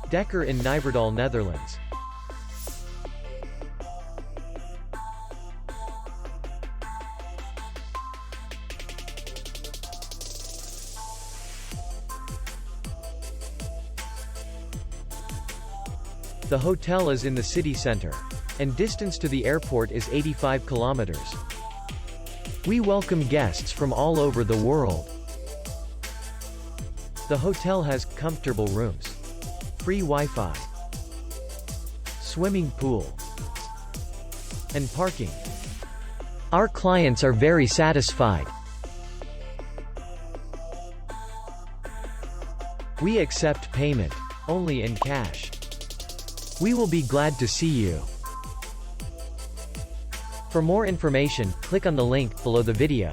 Dekker in Nijverdal, Netherlands. The hotel is in the city center, and distance to the airport is 85 kilometers. We welcome guests from all over the world. The hotel has comfortable rooms, free Wi-Fi, swimming pool, and parking. Our clients are very satisfied. We accept payment only in cash. We will be glad to see you. For more information, click on the link below the video.